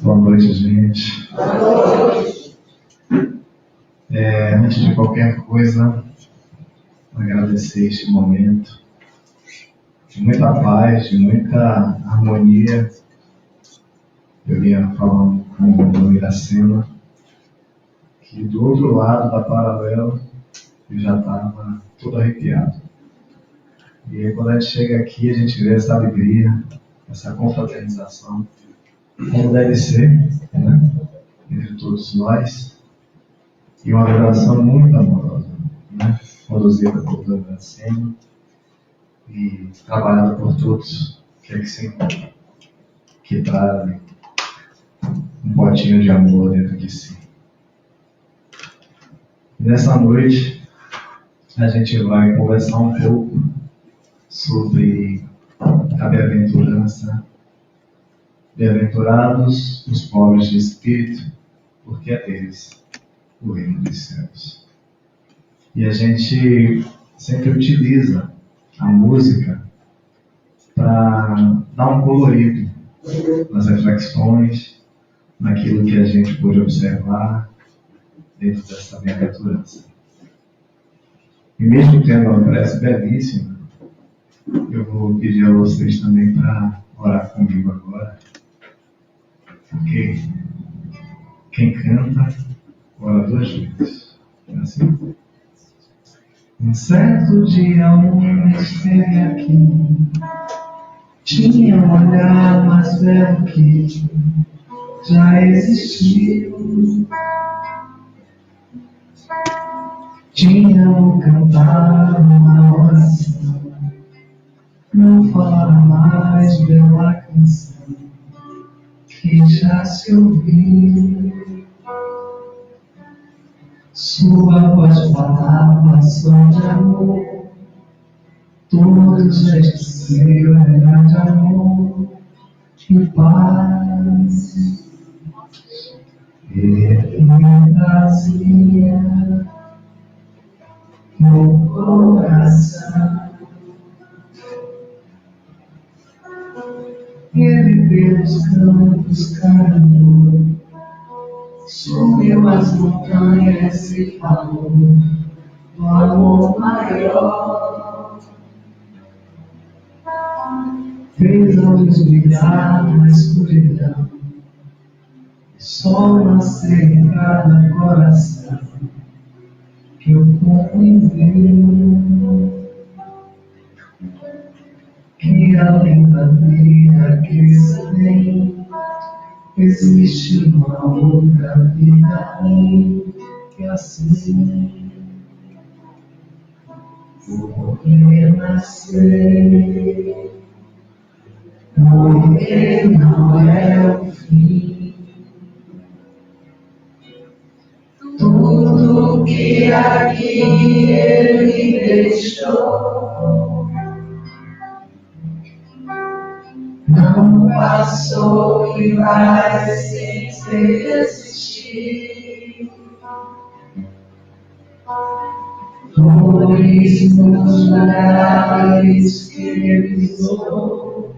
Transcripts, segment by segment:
Boa noite, gente. Antes de qualquer coisa, agradecer este momento de muita paz, de muita harmonia. Eu vinha falando com o Iracema que do outro lado da paralela eu já estava todo arrepiado. E aí, quando a gente chega aqui, a gente vê essa alegria, essa confraternização, como deve ser, né? Entre todos nós, e uma relação muito amorosa, né? Conduzida por Dona Iracema e trabalhada por todos que aqui se encontram, que trazem um potinho de amor dentro de si. Nessa noite, a gente vai conversar um pouco sobre a bem-aventurança. Bem-aventurados os pobres de espírito, porque é deles o reino dos céus. E a gente sempre utiliza a música para dar um colorido nas reflexões, naquilo que a gente pôde observar dentro dessa bem-aventurança. E mesmo tendo uma prece belíssima, eu vou pedir a vocês também para orar comigo agora, porque quem canta, ora duas vezes. É assim? Um certo dia um homem esteve aqui, tinha um olhar mais belo que já existiu. Tinha um cantar, uma oração, não fala mais bela canção que já se ouviu. Sua voz falava só de amor, todo gesto seu era de amor e paz. Ele me trazia no coração. Ele pelos campos caminhou, subiu as montanhas e falou do amor maior. Fez a luz brilhar na escuridão, sol nascer em cada coração que o compreendeu. Que além da vida que se tem, existe uma outra vida além, que assim vou renascer. Morrer não é o fim. Tudo que aqui ele deixou não passou e vai sempre existir. Flores nos lugares que ele pisou,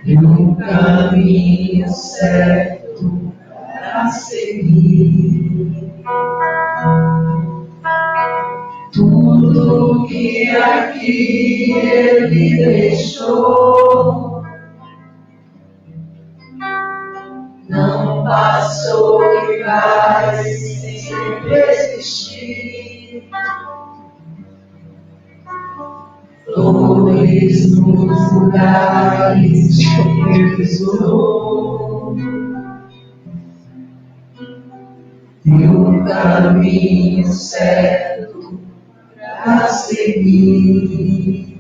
e um caminho certo para seguir. Tudo que aqui ele deixou não passou e vai sempre existir. Flores nos lugares que ele pisou, e um caminho certo a seguir.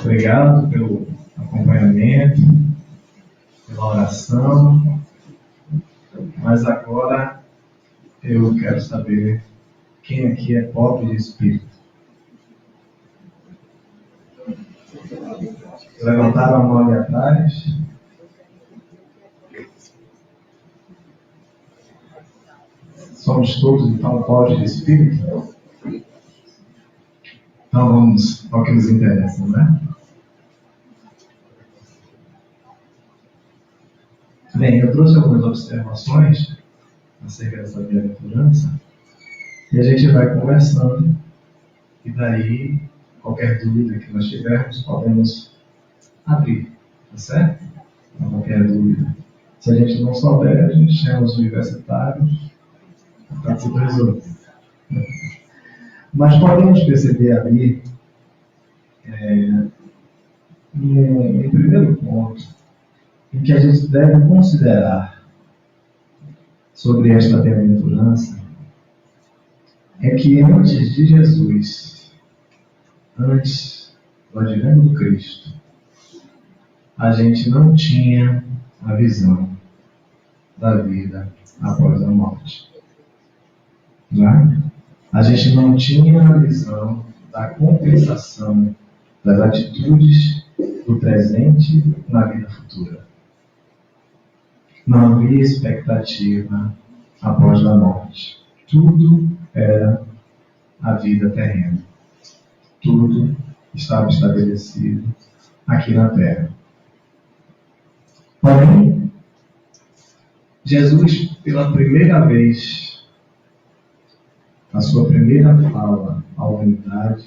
Obrigado pelo acompanhamento, pela oração, mas agora eu quero saber quem aqui é pobre de espírito. Levantaram a mão ali atrás. Somos todos, então, pobres de espírito? Então vamos ao que nos interessa, né? Bem, eu trouxe algumas observações acerca dessa bem-aventurança e a gente vai conversando e daí qualquer dúvida que nós tivermos podemos abrir, tá certo? Para qualquer dúvida. Se a gente não souber, a gente chama os universitários para tudo resolver. Mas podemos perceber ali, em primeiro ponto, em que a gente deve considerar sobre esta bem-aventurança, é que antes de Jesus, antes do advento do Cristo, a gente não tinha a visão da vida após a morte. Né? A gente não tinha a visão da compensação das atitudes do presente na vida futura. Não havia expectativa após a morte. Tudo era a vida terrena. Tudo estava estabelecido aqui na Terra. Porém, Jesus, pela primeira vez, a sua primeira fala à humanidade,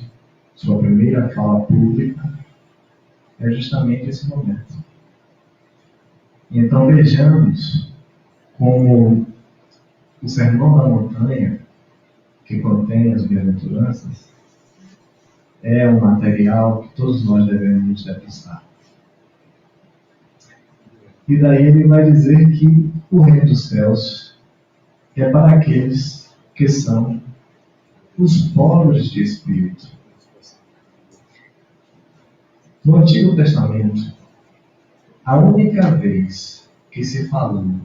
sua primeira fala pública, é justamente esse momento. Então vejamos como o Sermão da Montanha, que contém as bem-aventuranças, é um material que todos nós devemos degustar. E daí ele vai dizer que o reino dos céus é para aqueles que são os pobres de espírito. No Antigo Testamento, a única vez que se falou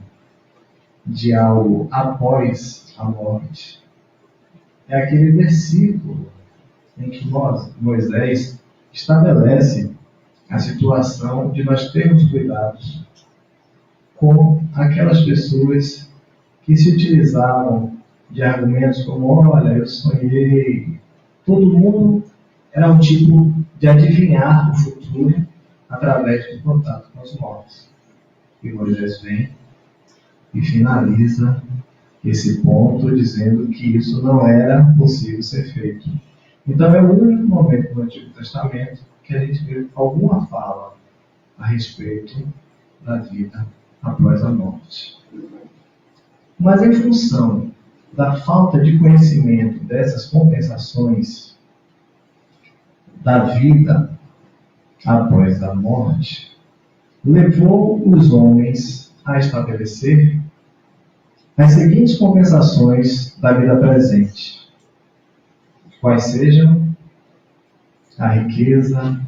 de algo após a morte é aquele versículo em que Moisés estabelece a situação de nós termos cuidados com aquelas pessoas que se utilizavam de argumentos como: olha, eu sonhei. Todo mundo era um tipo de adivinhar o futuro através do contato com os mortos. E Moisés vem e finaliza esse ponto dizendo que isso não era possível ser feito. Então é o único momento no Antigo Testamento que a gente vê alguma fala a respeito da vida após a morte. Mas em função da falta de conhecimento dessas compensações da vida após a morte, levou os homens a estabelecer as seguintes compensações da vida presente, quais sejam a riqueza,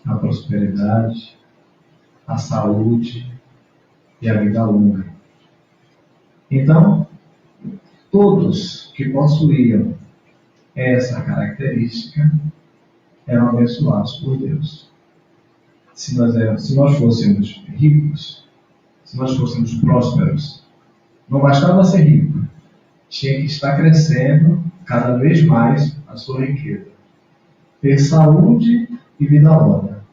a prosperidade, a saúde e a vida longa. Então, todos que possuíam essa característica eram abençoados por Deus. Se nós fôssemos ricos, se nós fôssemos prósperos, não bastava ser rico, tinha que estar crescendo cada vez mais a sua riqueza. Ter saúde e vida longa.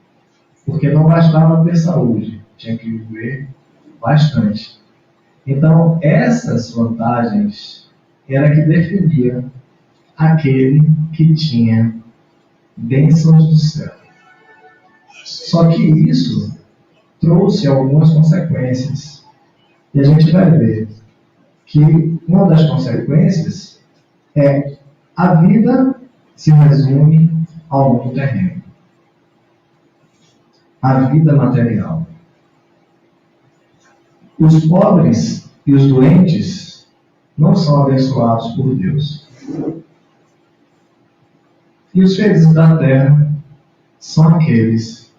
Porque não bastava ter saúde, tinha que viver bastante. Então, essas vantagens era que definiam aquele que tinha bênçãos do céu. Só que isso trouxe algumas consequências. E a gente vai ver que uma das consequências é a vida se resume ao mundo terreno. A vida material. Os pobres e os doentes não são abençoados por Deus. E os felizes da terra são aqueles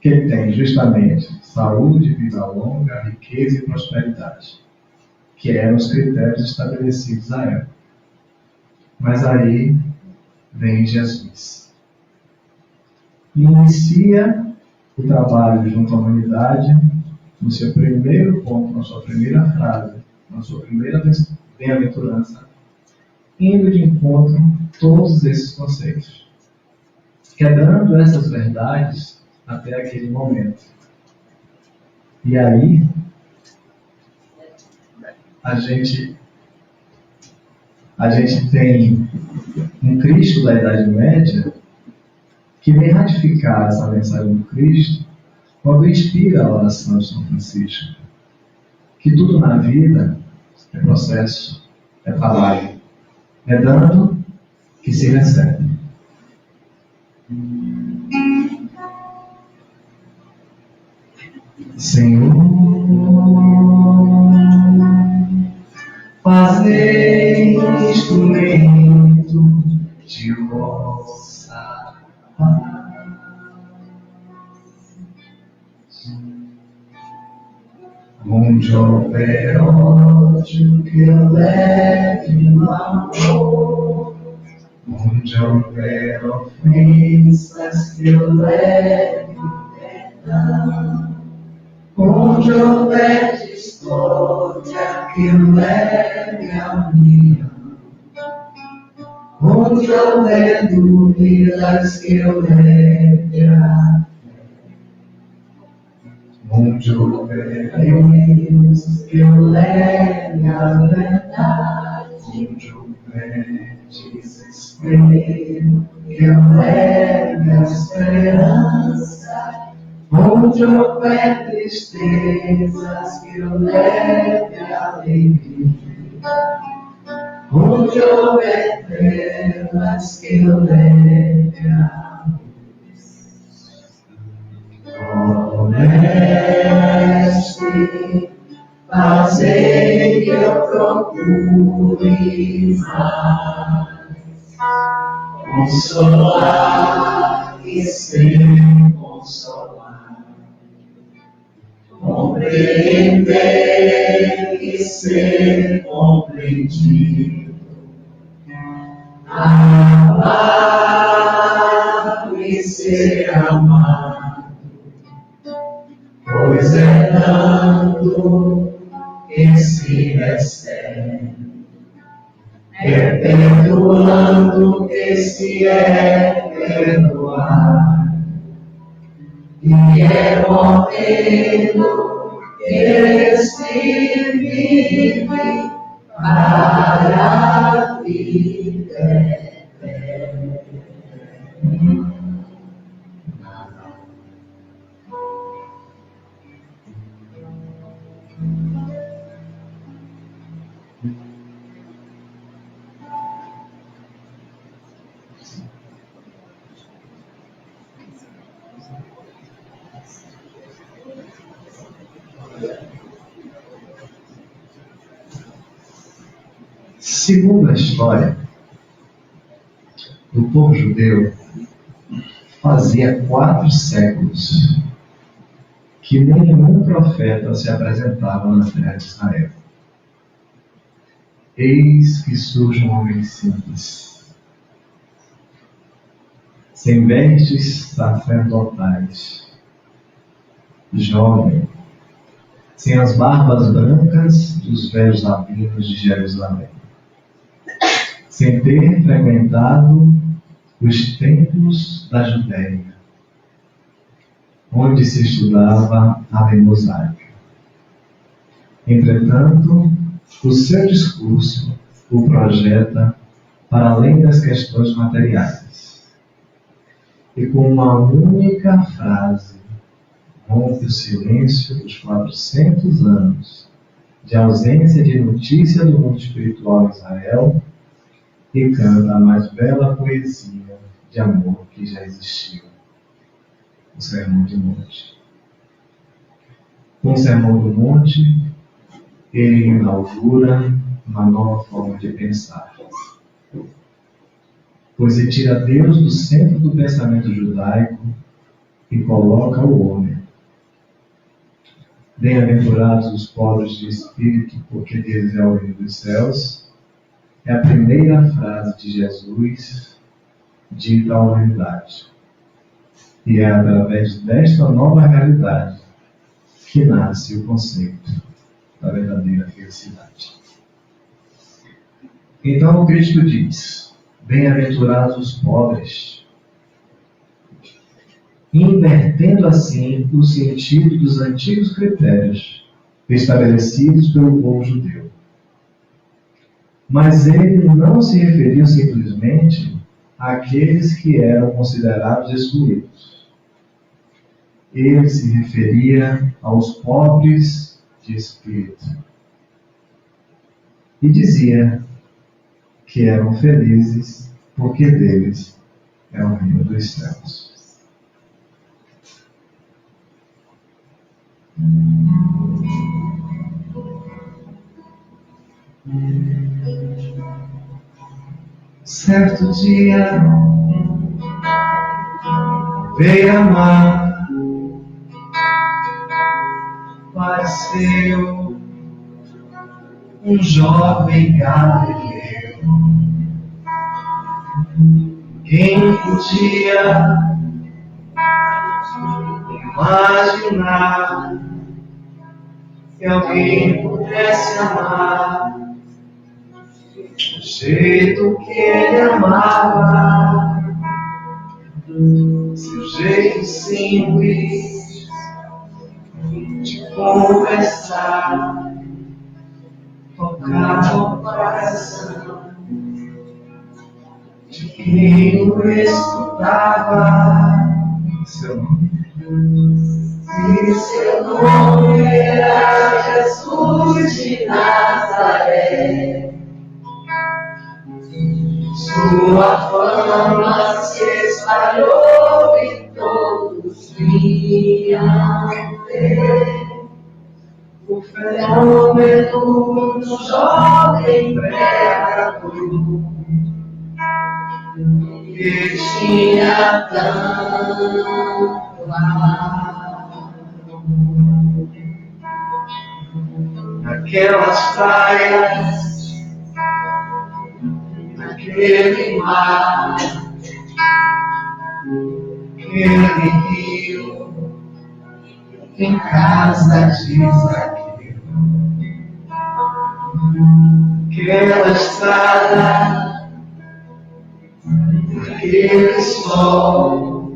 que têm justamente saúde, vida longa, riqueza e prosperidade, que eram os critérios estabelecidos à época. Mas aí vem Jesus. E inicia o trabalho junto à humanidade no seu primeiro ponto, na sua primeira frase, na sua primeira bem-aventurança, indo de encontro a todos esses conceitos, quebrando essas verdades até aquele momento. E aí, a gente tem um Cristo da Idade Média que vem ratificar essa mensagem do Cristo quando inspira a oração de São Francisco, que tudo na vida é processo, é trabalho, é dando que se recebe. Senhor, fazei instrumento de vossa paz. Onde houver ódio, que eu leve o amor. Onde houver ofensas, que eu leve o perdão. Onde houver discórdia, que eu leve a união. Onde houver dúvidas, que eu leve a onde houver erros, que eu leve a verdade. Onde houver desespero, que eu leve a esperança. Onde houver tristezas, que eu leve a alegria. Onde houver trevas, que eu leve a ó Mestre, fazei que eu procure mais consolar e ser consolar, compreender e ser compreendido, amar e ser amado. Pois é dando que se recebe, é perdoando que se é perdoado, e é morrendo que se vive para a vida eterna. Segundo a história, o povo judeu fazia 4 séculos que nenhum profeta se apresentava na terra de Israel. Eis que surge um homem simples, sem vestes sacerdotais, jovem, sem as barbas brancas dos velhos rabinos de Jerusalém, sem ter frequentado os templos da Judéia, onde se estudava a lei mosaica. Entretanto, o seu discurso o projeta para além das questões materiais. E com uma única frase, rompe o silêncio dos 400 anos de ausência de notícia do mundo espiritual em Israel e canta a mais bela poesia de amor que já existiu, o Sermão do Monte. Com o Sermão do Monte, ele inaugura uma nova forma de pensar, pois ele tira Deus do centro do pensamento judaico e coloca o homem. Bem-aventurados os pobres de espírito, porque deles é o reino dos céus, é a primeira frase de Jesus dita à humanidade. E é através desta nova realidade que nasce o conceito da verdadeira felicidade. Então o crítico diz: bem-aventurados os pobres, invertendo assim o sentido dos antigos critérios estabelecidos pelo povo judeu. Mas ele não se referiu simplesmente àqueles que eram considerados excluídos. Ele se referia aos pobres de espírito. E dizia que eram felizes porque deles é o reino dos céus. Certo dia veio a mar, apareceu um jovem galileu. Quem podia imaginar que alguém pudesse amar do jeito que ele amava, seu jeito simples de conversar, tocar o coração de quem o escutava. Seu nome? E seu nome era Jesus de Nazaré. Sua fama se espalhou e todos vinham ver o fenômeno do jovem pregador que tinha tanto amor. Naquelas praias, naquele mar, naquele rio, em casa de Zaqueu, aquela estrada, aquele sol,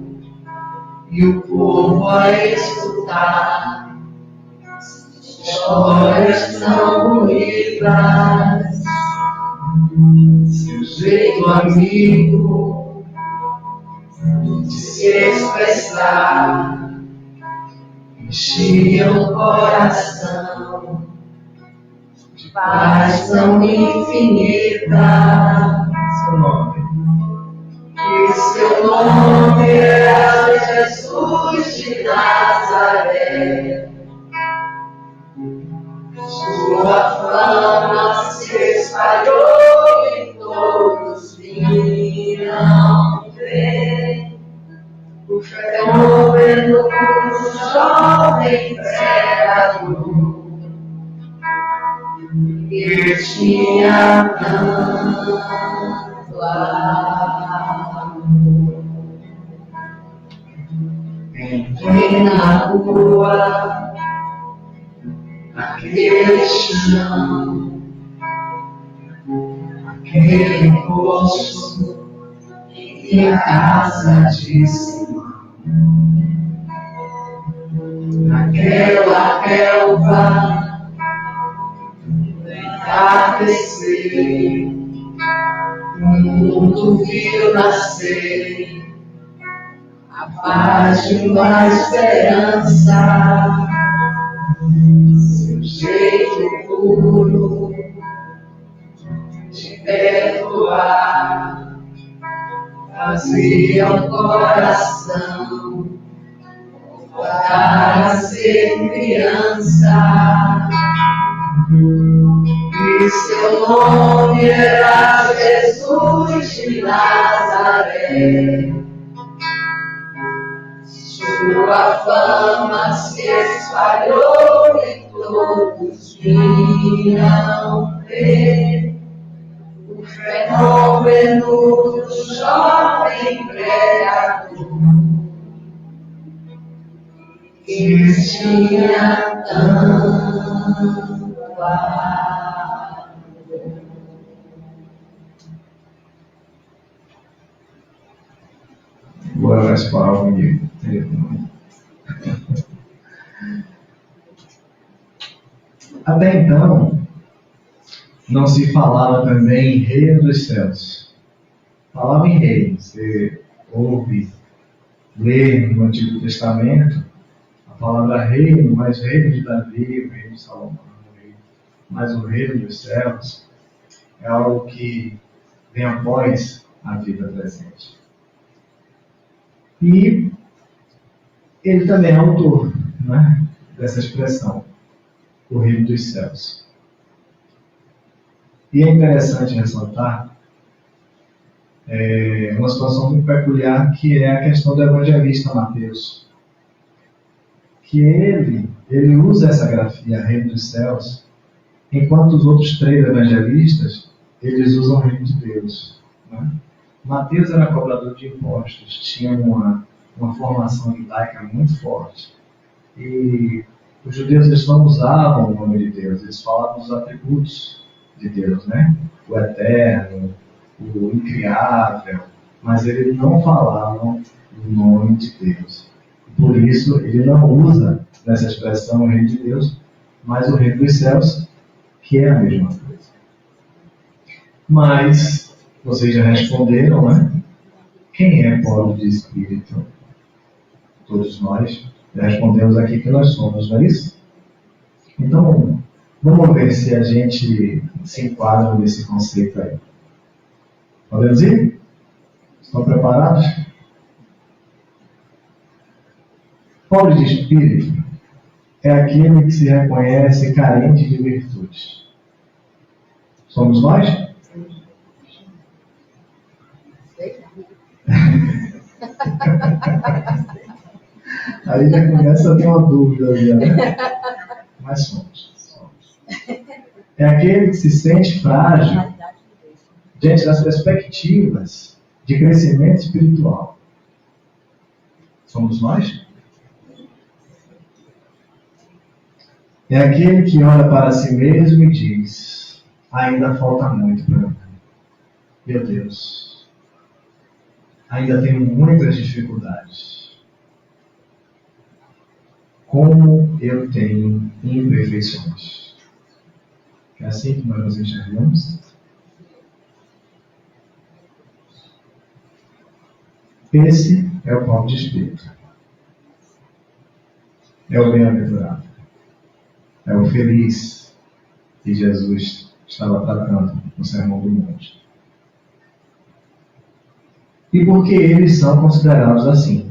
e o povo a escutar histórias tão bonitas, seu jeito amigo de se expressar enchia o coração de paz tão infinita. Seu nome? E seu nome era Jesus de Nazaré. Sua fama se espalhou e todos vinham ver o fenômeno do jovem pregador que tinha tanto amor. Em plena rua, aquele chão, aquele poço e a casa de Simão, naquela relva, entardecer, o mundo viu nascer a paz de uma esperança. Seu jeito puro de perdoar fazia o coração voltar a ser criança. E seu nome era Jesus de Nazaré. Sua fama se espalhou e todos vinham ver o fenômeno do jovem pregador que tinha tanto amor. Ou vai explorar comigo? Até então, não se falava também em reino dos céus. Falava em reino. Você ouve, lê no Antigo Testamento a palavra reino, mas o reino de Davi, o reino de Salomão, mas o reino dos céus é algo que vem após a vida presente. E ele também é autor, né, dessa expressão, o reino dos céus. E é interessante ressaltar uma situação muito peculiar, que é a questão do evangelista Mateus. Que ele usa essa grafia, reino dos céus, enquanto os outros 3 evangelistas, eles usam o reino de Deus. Né? Mateus era cobrador de impostos, tinha uma formação judaica muito forte. E os judeus, eles não usavam o nome de Deus, eles falavam os atributos de Deus, né? O eterno, o incriável, mas eles não falavam o nome de Deus. Por isso, ele não usa nessa expressão o reino de Deus, mas o reino dos céus, que é a mesma coisa. Mas, vocês já responderam, né? Quem é pobre de espírito? Todos nós já respondemos aqui que nós somos, não é isso? Então, vamos ver se a gente se enquadra nesse conceito aí. Podemos ir? Estão preparados? Pobre de espírito é aquele que se reconhece carente de virtudes. Somos nós? Aí já começa a ter uma dúvida, já, né? Mas somos. É aquele que se sente frágil diante das perspectivas de crescimento espiritual. Somos nós? É aquele que olha para si mesmo e diz: ainda falta muito para mim. Meu Deus, ainda tenho muitas dificuldades. Como eu tenho imperfeições. É assim que nós nos enxergamos? Esse é o pobre de espírito. É o bem-aventurado. É o feliz que Jesus estava tratando no Sermão do Monte. E por que eles são considerados assim?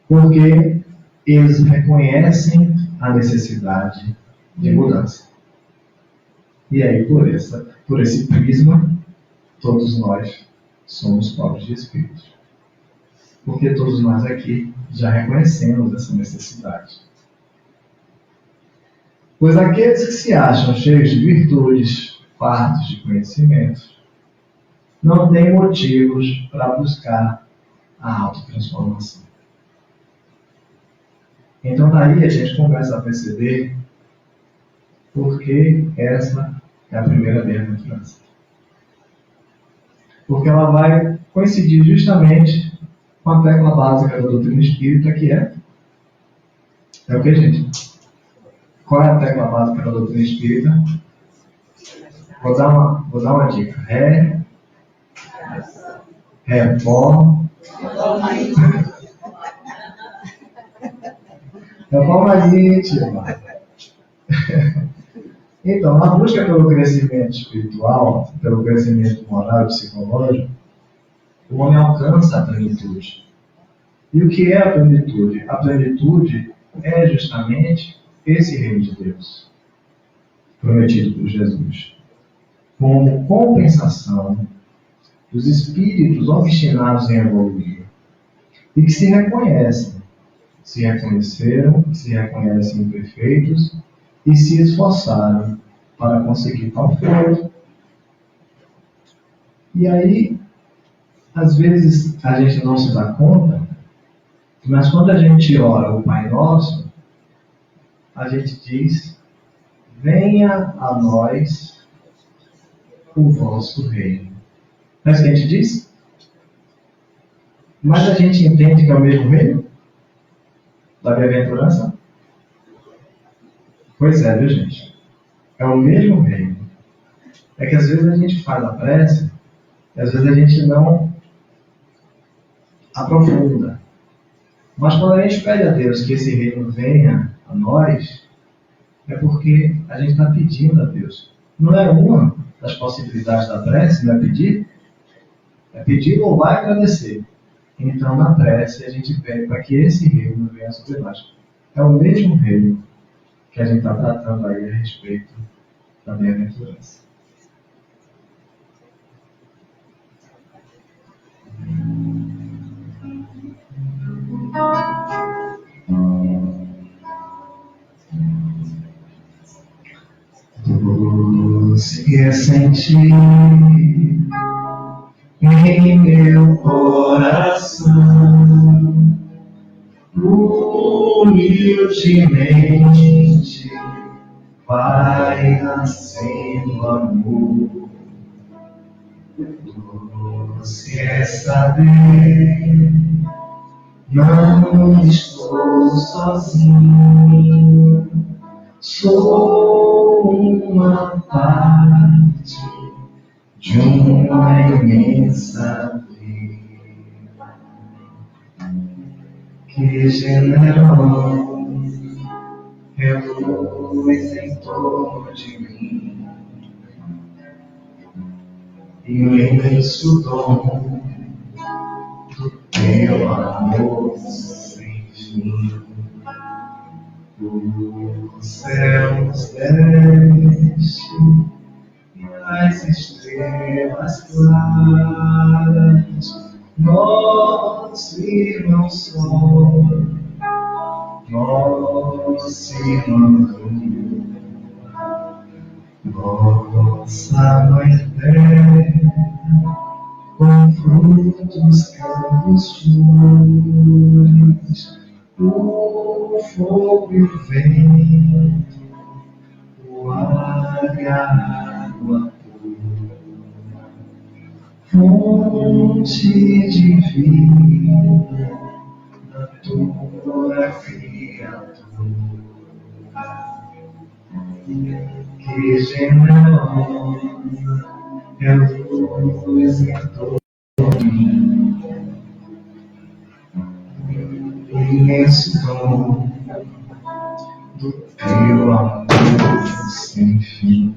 Porque eles reconhecem a necessidade de mudança. E aí, por esse prisma, todos nós somos pobres de espírito. Porque todos nós aqui já reconhecemos essa necessidade. Pois aqueles que se acham cheios de virtudes, fartos de conhecimento, não têm motivos para buscar a autotransformação. Então daí a gente começa a perceber porque essa é a primeira bem-aventurança. Porque ela vai coincidir justamente com a tecla básica da doutrina espírita, que é o que, gente? Qual é a tecla básica da doutrina espírita? Vou dar uma dica. Reforma íntima. Então, na busca pelo crescimento espiritual, pelo crescimento moral e psicológico, o homem alcança a plenitude. E o que é a plenitude? A plenitude é justamente esse reino de Deus, prometido por Jesus, como compensação dos espíritos obstinados em evoluir e que se reconheceram, se reconhecem imperfeitos e se esforçaram para conseguir tal feito. E aí, às vezes, a gente não se dá conta, mas quando a gente ora o Pai Nosso, a gente diz: venha a nós o vosso reino. Mas o que a gente diz? Mas a gente entende que é o mesmo reino da bem-aventurança? Pois é, viu, gente? É o mesmo reino. É que às vezes a gente faz a prece e às vezes a gente não aprofunda. Mas quando a gente pede a Deus que esse reino venha a nós, é porque a gente está pedindo a Deus. Não é uma das possibilidades da prece, não é pedir? É pedir, louvar e agradecer. Então, na prece, a gente pede para que esse reino venha sobre nós. É o mesmo reino que a gente está tratando aí a respeito da bem-aventurança. Doce é sentir em meu coração, humildemente vai nascendo amor. Doce é saber, não estou sozinho, sou uma parte de uma imensa vida. Que generosa é luz em torno de mim, e o imenso dom do teu amor sem fim. Os céus desce, as estrelas claras, nosso irmão sol, nosso irmão lua, nossa mãe terra, com frutos, campos, flores, o fogo e o vento, o ar e a água pura, fonte de vida da tua criatura, que generosa é luz em torno de mim, imenso dom do teu amor sem fim.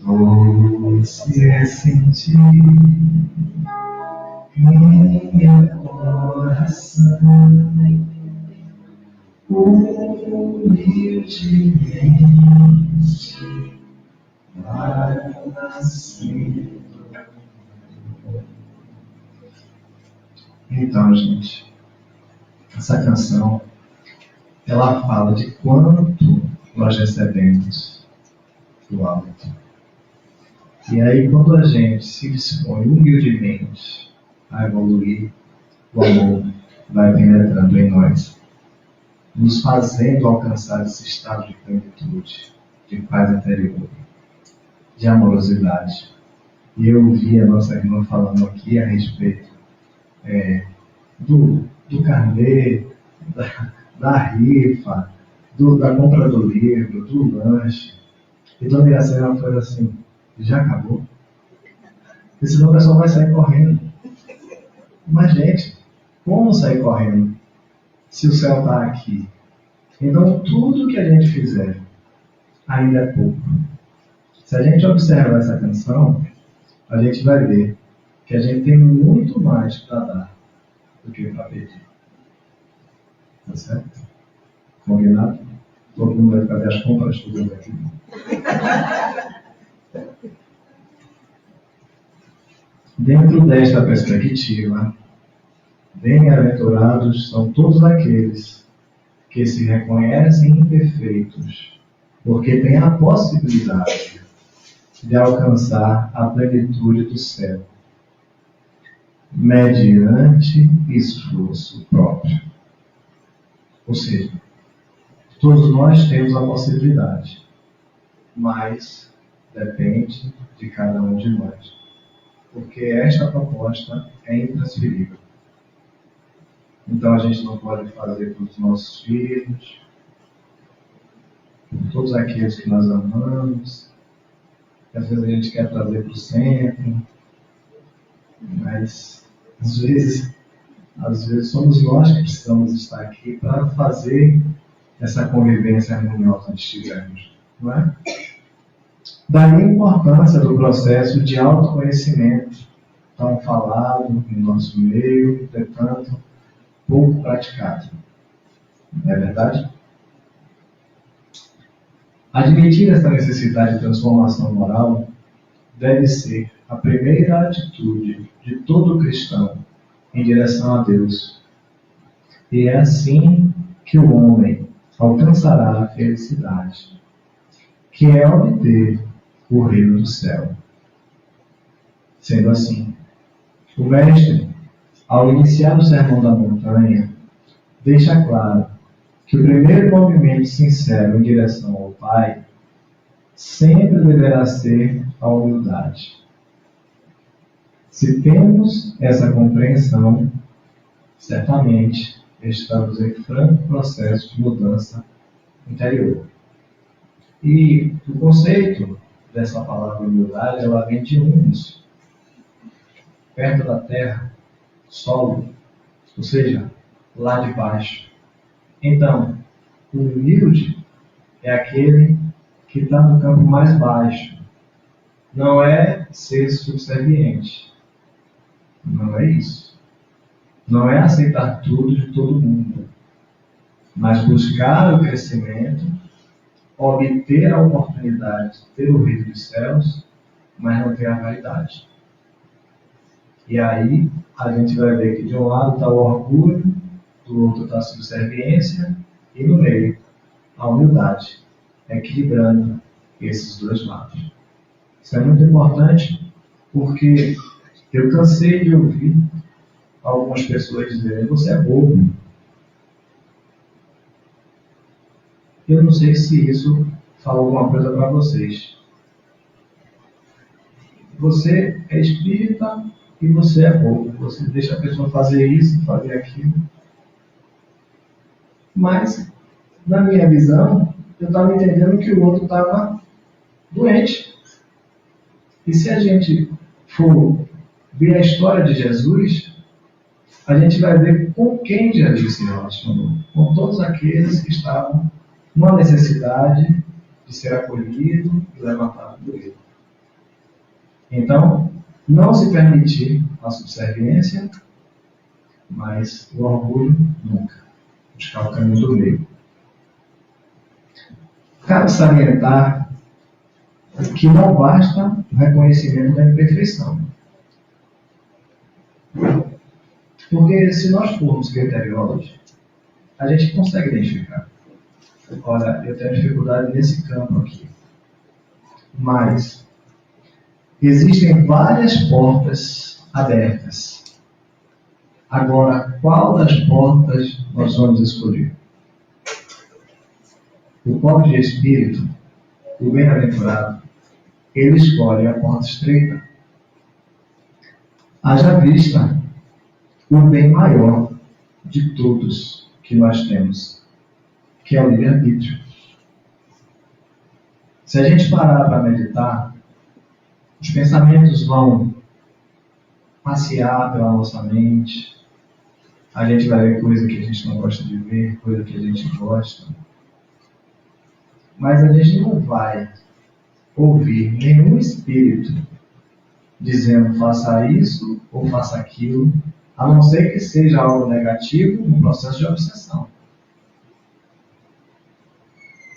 Doce é sentir em meu coração, humildemente vai nascendo. Então, gente, essa canção, ela fala de quanto nós recebemos do alto. E aí, quando a gente se dispõe humildemente a evoluir, o amor vai penetrando em nós, nos fazendo alcançar esse estado de plenitude, de paz interior, de amorosidade. E eu ouvi a nossa irmã falando aqui a respeito do carnê, da rifa, da compra do livro, do lanche. E Dona Iracema foi assim: já acabou? Porque senão o pessoal vai sair correndo. Mas, gente, como sair correndo se o céu está aqui? Então, tudo que a gente fizer ainda é pouco. Se a gente observar essa canção, a gente vai ver que a gente tem muito mais para dar do que para pedir. Tá certo? Combinado? Todo mundo vai fazer as compras todas aqui. Dentro desta perspectiva, bem-aventurados são todos aqueles que se reconhecem imperfeitos, porque têm a possibilidade de alcançar a plenitude do céu, mediante esforço próprio. Ou seja, todos nós temos a possibilidade, mas depende de cada um de nós. porque esta proposta é intransferível. Então a gente não pode fazer para os nossos filhos, por todos aqueles que nós amamos, que às vezes a gente quer trazer para o centro, mas às vezes somos nós que precisamos estar aqui para fazer essa convivência harmoniosa onde estivermos, não é? Daí a importância do processo de autoconhecimento, tão falado no nosso meio, portanto, pouco praticado. Não é verdade? Admitir essa necessidade de transformação moral deve ser a primeira atitude de todo cristão em direção a Deus. E é assim que o homem alcançará a felicidade, que é obter o reino do céu. Sendo assim, o Mestre, ao iniciar o Sermão da Montanha, deixa claro que o primeiro movimento sincero em direção ao Pai sempre deverá ser a humildade. Se temos essa compreensão, certamente estamos em franco processo de mudança interior. E o conceito dessa palavra humildade, ela vem de humus, perto da terra, solo, ou seja, lá de baixo. Então, o humilde é aquele que está no campo mais baixo. Não é ser subserviente. Não é isso. Não é aceitar tudo de todo mundo. Mas buscar o crescimento, obter a oportunidade de ter o reino dos céus, mas não ter a vaidade. E aí a gente vai ver que de um lado está o orgulho, do outro está a subserviência, e no meio a humildade, equilibrando esses dois lados. Isso é muito importante porque eu cansei de ouvir algumas pessoas dizerem: você é bobo. Eu não sei se isso fala alguma coisa para vocês. Você é espírita e você é bobo. Você deixa a pessoa fazer isso, fazer aquilo. Mas, na minha visão, eu estava entendendo que o outro estava doente. E se a gente for ver a história de Jesus, a gente vai ver com quem Jesus se relacionou. Com todos aqueles que estavam numa necessidade de ser acolhido e levantado por ele. Então, não se permitir a subserviência, mas o orgulho nunca. Buscar o caminho do meio. Cabe salientar que não basta o reconhecimento da imperfeição. Porque se nós formos criteriosos, a gente consegue identificar. Olha, eu tenho dificuldade nesse campo aqui. Mas existem várias portas abertas. Agora, qual das portas nós vamos escolher? O pobre de espírito, o bem-aventurado, ele escolhe a porta estreita. Haja vista o bem maior de todos que nós temos, que é o livre-arbítrio. Se a gente parar para meditar, os pensamentos vão passear pela nossa mente, a gente vai ver coisa que a gente não gosta de ver, coisa que a gente gosta, mas a gente não vai ouvir nenhum espírito dizendo faça isso ou faça aquilo, a não ser que seja algo negativo no processo de obsessão.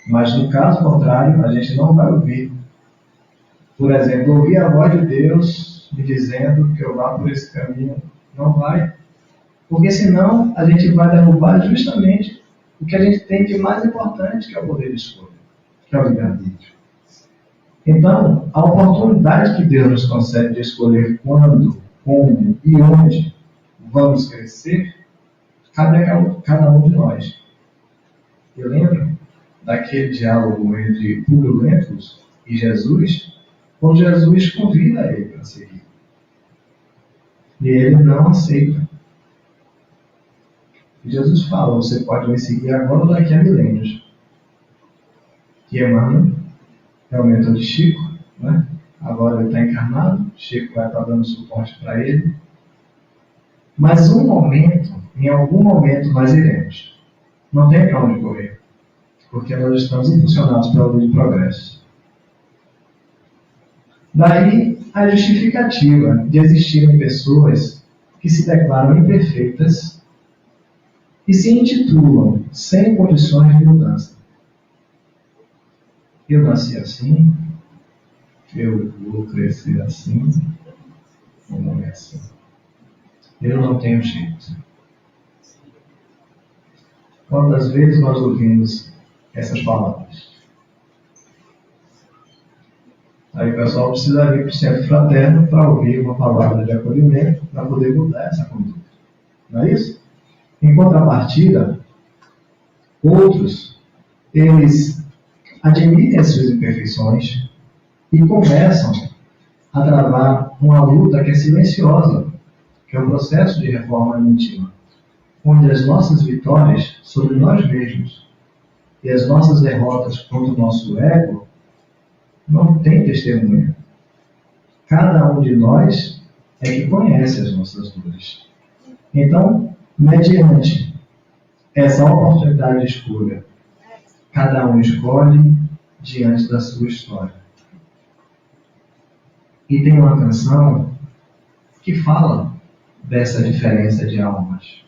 Mas no caso contrário, a gente não vai ouvir. Por exemplo, ouvir a voz de Deus me dizendo que eu vá por esse caminho. Não vai. Porque senão a gente vai derrubar justamente o que a gente tem de mais importante, que é o poder de escolha, que é o livre-arbítrio. Então, a oportunidade que Deus nos concede de escolher quando, como e onde vamos crescer, cabe a cada um de nós. Eu lembro daquele diálogo entre Públio Lentulus e Jesus, quando Jesus convida ele para seguir. E ele não aceita. E Jesus fala, você pode me seguir agora ou daqui a milênios. Que Emmanuel é o mentor de Chico, né? Agora ele está encarnado, Chico vai estar dando suporte para ele. Mas em algum momento nós iremos. Não tem para onde correr. Porque nós estamos impulsionados pela lei do progresso. Daí a justificativa de existirem pessoas que se declaram imperfeitas e se intitulam sem condições de mudança. Eu nasci assim, eu vou crescer assim, vou morrer assim. Eu não tenho jeito. Quantas vezes nós ouvimos essas palavras? Aí o pessoal precisa vir para o centro fraterno para ouvir uma palavra de acolhimento, para poder mudar essa conduta. Não é isso? Em contrapartida, outros, eles admitem as suas imperfeições e começam a travar uma luta que é silenciosa, que é o processo de reforma íntima, onde as nossas vitórias sobre nós mesmos e as nossas derrotas contra o nosso ego não têm testemunha. Cada um de nós é que conhece as nossas dores. Então, mediante essa oportunidade de escolha, cada um escolhe diante da sua história. E tem uma canção que fala dessa diferença de almas.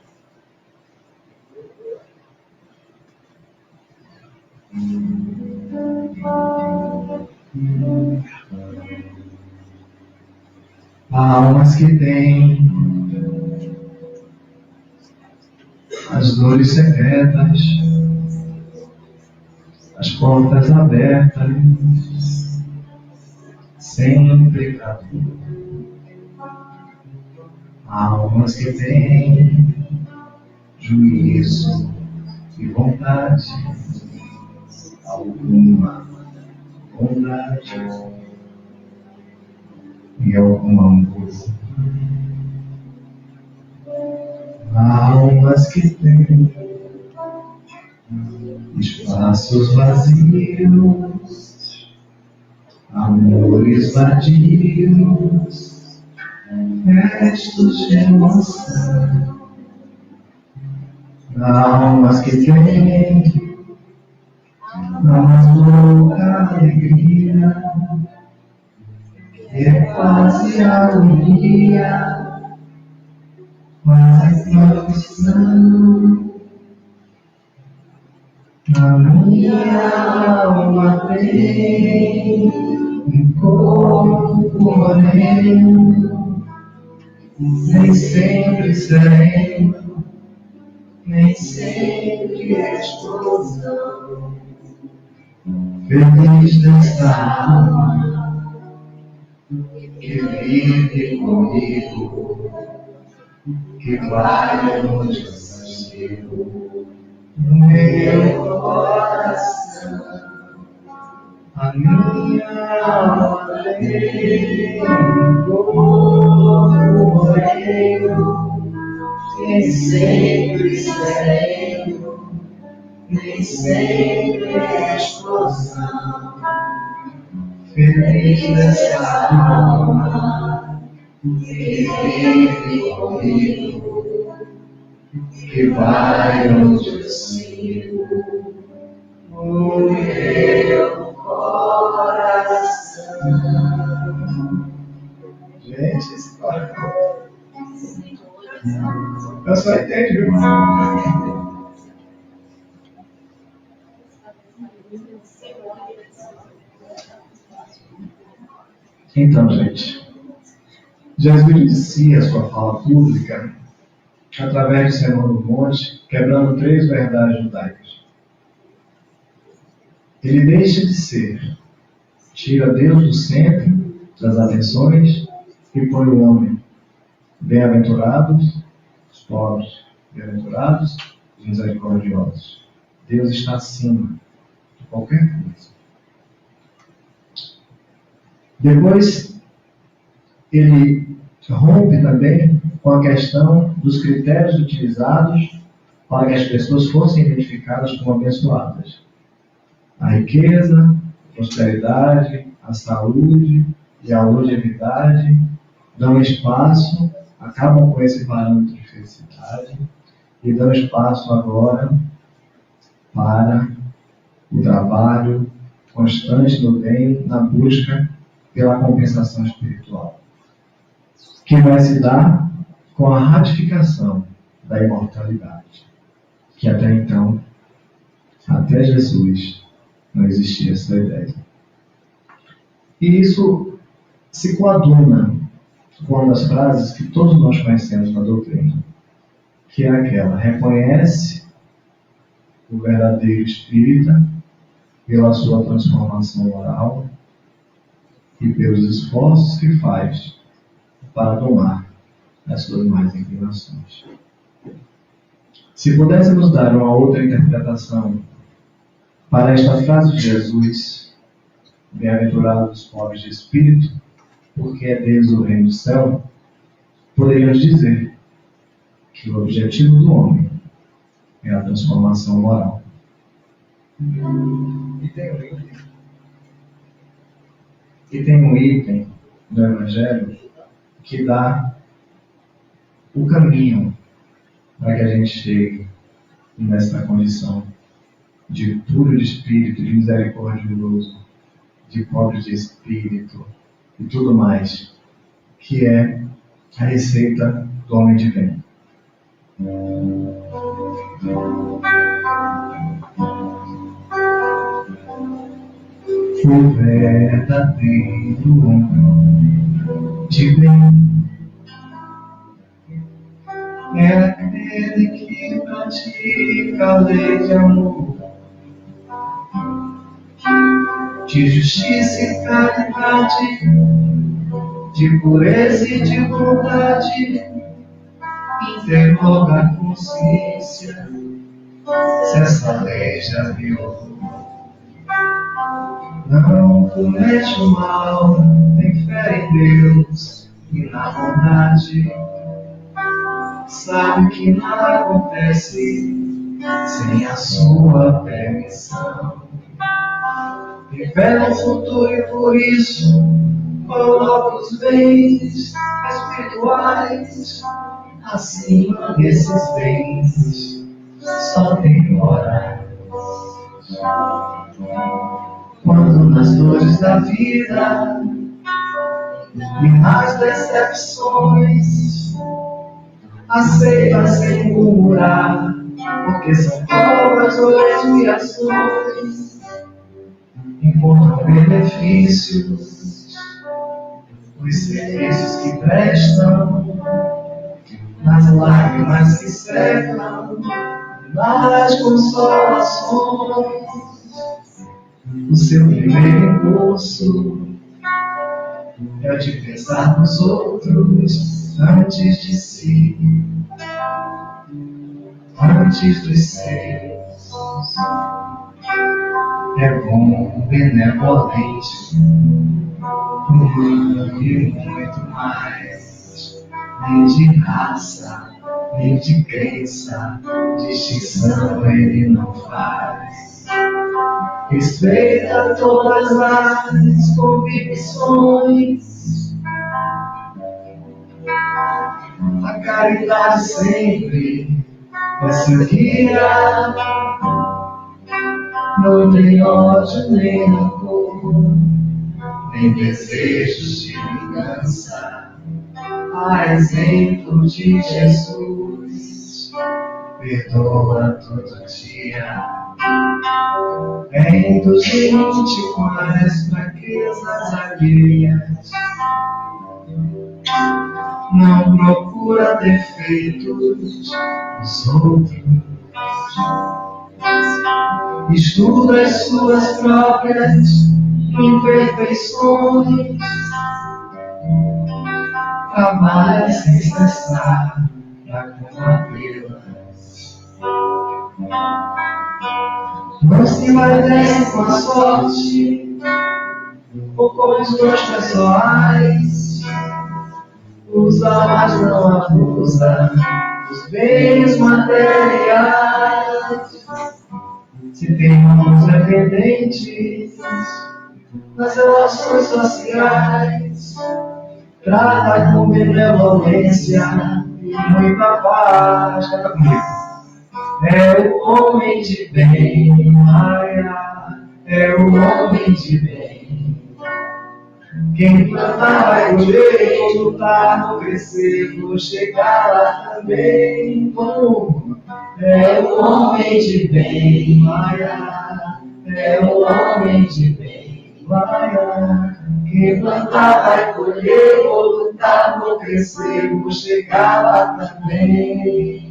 Há almas que têm as dores secretas, as portas abertas, sempre para tudo. Há almas que têm juízo e vontade, alguma bondade e algum amor. Há almas que têm espaços vazios, amores vadios, restos de emoção. Há almas que têm a mais louca alegria, é quase harmonia, quase profissão. A minha alma tem um corpo moreno, nem sempre sereno, nem sempre explosão. Feliz desta alma que vive comigo, que vai onde eu sigo, no meu coração. A minha alma tem um corpo moreno, nem sempre sereno, nem sempre explosão. Feliz dessa alma que vive comigo, que vai onde eu sigo, o meu coração. Gente, esse barco. Eu só entendo, viu? Então, gente, Jesus inicia a sua fala pública através do Sermão do Monte, quebrando 3 verdades judaicas. Ele deixa de ser, tira Deus do centro das atenções e põe o homem. Bem-aventurados os pobres, bem-aventurados os misericordiosos. Deus está acima de qualquer coisa. Depois, ele Rompe também com a questão dos critérios utilizados para que as pessoas fossem identificadas como abençoadas. A riqueza, a prosperidade, a saúde e a longevidade dão espaço, acabam com esse parâmetro de felicidade e dão espaço agora para o trabalho constante no bem, na busca pela compensação espiritual, que vai se dar com a ratificação da imortalidade, que até então, até Jesus, não existia essa ideia. E isso se coaduna com uma das frases que todos nós conhecemos na doutrina, que é aquela: reconhece o verdadeiro espírita pela sua transformação moral e pelos esforços que faz para domar as suas más inclinações. Se pudéssemos dar uma outra interpretação para esta frase de Jesus: bem-aventurados os pobres de espírito, porque é deles o reino do céu, poderíamos dizer que o objetivo do homem é a transformação moral. E tem um item do Evangelho que dá o caminho para que a gente chegue nessa condição de puro de espírito, de misericordioso, de pobre de espírito e tudo mais, que é a receita do homem de bem. O verdadeiro homem de bem é aquele que pratica a lei de amor, de justiça e caridade, de pureza e de bondade. Interroga a consciência se essa lei já viu. Não comete o mal, tem fé em Deus e na bondade. Sabe que nada acontece sem a sua permissão. Revela o futuro e por isso coloca os bens espirituais acima desses bens. Só tem hora. Quando nas dores da vida e nas decepções aceita sem murmurar, porque são provas ou expiações, encontram benefícios os serviços que prestam, nas lágrimas que secam, nas consolações. O seu primeiro impulso é o de pensar nos outros antes de si, antes dos seus. É bom, benevolente, humano e muito mais. Nem de raça, nem de crença, distinção ele não faz. Respeita todas as convicções. A caridade sempre é seu guia. Não tem ódio nem rancor, nem desejos de vingança. A exemplo de Jesus, perdoa todo dia. É indulgente com as fraquezas alheias. Não procura defeitos nos outros. Estuda as suas próprias imperfeições. Trabalha sem cessar para combatê-las. Não se envaidece com a sorte ou com os dons pessoais. usa, mas não abusa dos bens materiais. Se tem mãos dependentes nas relações sociais, trata com benevolência e muita paz. Canta comigo. É o homem de bem, Maia, é o homem de bem. Quem plantar vai colher, vou lutar, vou crescer, vou chegar lá também. É o homem de bem, Maia, é o homem de bem, Maia. Quem plantar vai colher, vou lutar, vou crescer, vou chegar lá também.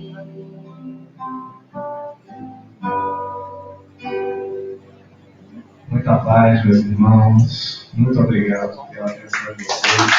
Muita paz, meus irmãos. Muito obrigado pela atenção de vocês.